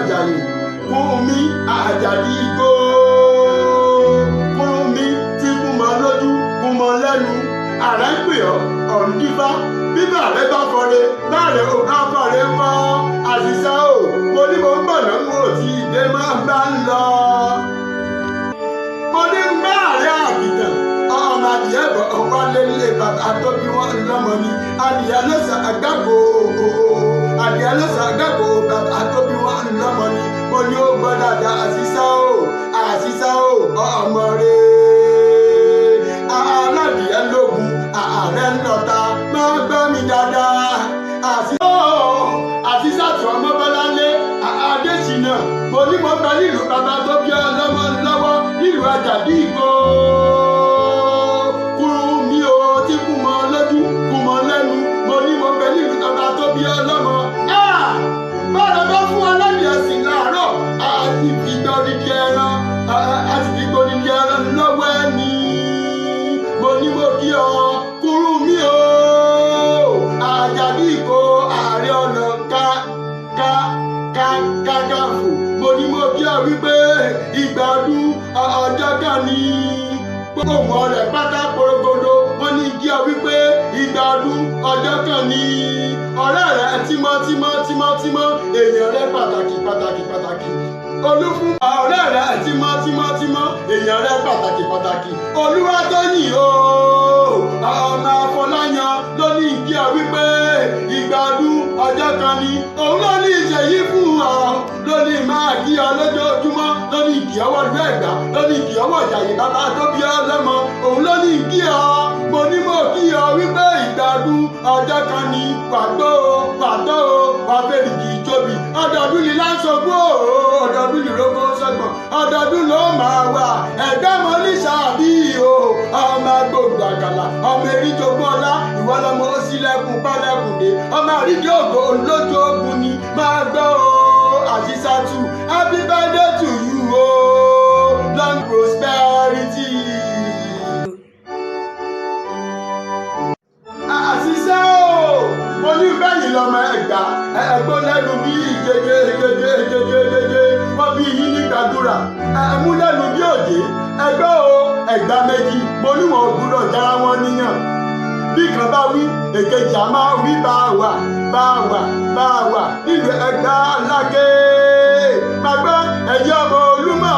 àjàyè fún mi àjàdí igbó fún mi tí kún mọ́ lójú kún mọ́ lẹ́nu ààrẹ ń pè ọ́ ọ̀run dífá bíbá rẹ bá fọre báàrẹ ò bá fọre fọ́ àṣìṣe o mo ní mo ń bọ̀ lọ́wọ́ tí ìdè máa bá ń lọ. mo ní ń bá ààrẹ àbìtàn ọmọ adìyẹ bọ̀ ọ̀pá lélẹ̀ bàbá tó bí wọ́n lọ́mọ mi adìyẹ lọ́sàn àgbàgbò adìyẹ lọ́sàn àgbàgbò bàbá tó bí wọ́n lọ́mọ mi mo ní ó gbọ́ dáadáa àṣìṣe o ọmọ rẹ aládìyẹ lógun ààrẹ ńlọta máa gbọ́ mi dáadáa àṣìṣe àti ọmọ bọ́láńlé adésínà mo ní mo bẹ nílùú bàbá tó bí ọlọ́mọ lọ́wọ́ nílùú àjàdí ìgbò kúrú mi ò tí kú mọ lójú kú mọ lẹ́nu mo ní mo bẹ nílùú bàbá tó bí ọlọ́mọ. bọ́lá bá fún aládìẹ sí láàárọ̀ àti ìgbà odidi ẹran lọ́wọ́ ẹni mo ní mo kí ọ kúrú mi ò àjàdí ìgbò ààrẹ ọ̀nà kákàfò mo ní mo kí ọ wípé ìgbà ọdún ọjọ́ kan ní gbogbo rẹ̀ pátá porogodo mo ní kí ọ wípé ìgbà ọdún ọjọ́ kan ní ọ̀rẹ́ rẹ̀ tímọ́tímọ́ èèyàn rẹ̀ pàtàkì olúfún ọ̀rẹ́ rẹ̀ tímọ́tímọ́ èèyàn rẹ̀ pàtàkì Olúwatóyìn o ọmọ Afọláyan ló ní kí ọ wípé ìgbà ọdún ọjọ́ kan ní òun ló ní ìṣèyí fún ọ ló ní máa kí ọ lójoojúmọ́ ló ní kí ọwọ́ ìlú Ẹ̀gbá ló ní kí ọwọ́ Ìjàyè bàbá tó bí ọ lọ́mọ òun ló ní kí ọ mo ní mo kí ọ wípé ìgbà ọdún ọjọ́ kan ní pàtó wàfẹ́rìkì ìjọbi ọdọọdún ni láńsọgbó ọdọọdún ni rókó sọgbọn ọdọọdún ló máa wà ẹgbẹ́ mọ ní sàbí o ọmọ gbòǹgbò àgàlà ọmọ eríjogún ọlá ìwọ lọmọ ó sílẹ̀kùn pálẹ̀kùn dé ọmọ àríjọ ògo lójú ogun ni máa gbọ́ o Àṣìṣàtù happy birthday to you o long prosperity. Àṣìṣe o mo ní bẹ́yìn lọ́mọ Ẹ̀gbá ẹ̀gbọ́n lẹ́nu bí jẹjẹjẹjẹjẹjẹ wọ́n bí yín ní gbàdúrà ẹ̀mú lẹ́nu bí òjé ẹgbẹ́ o Ẹ̀gbá méjì mo ní wọn gbúdọ̀ jára wọn níyàn bí kan bá wí èkejì a máa wí bá wà nílùú Ẹ̀gbá alágé gbàgbọ́ ẹ̀yọ́ ọmọ Olúmọ.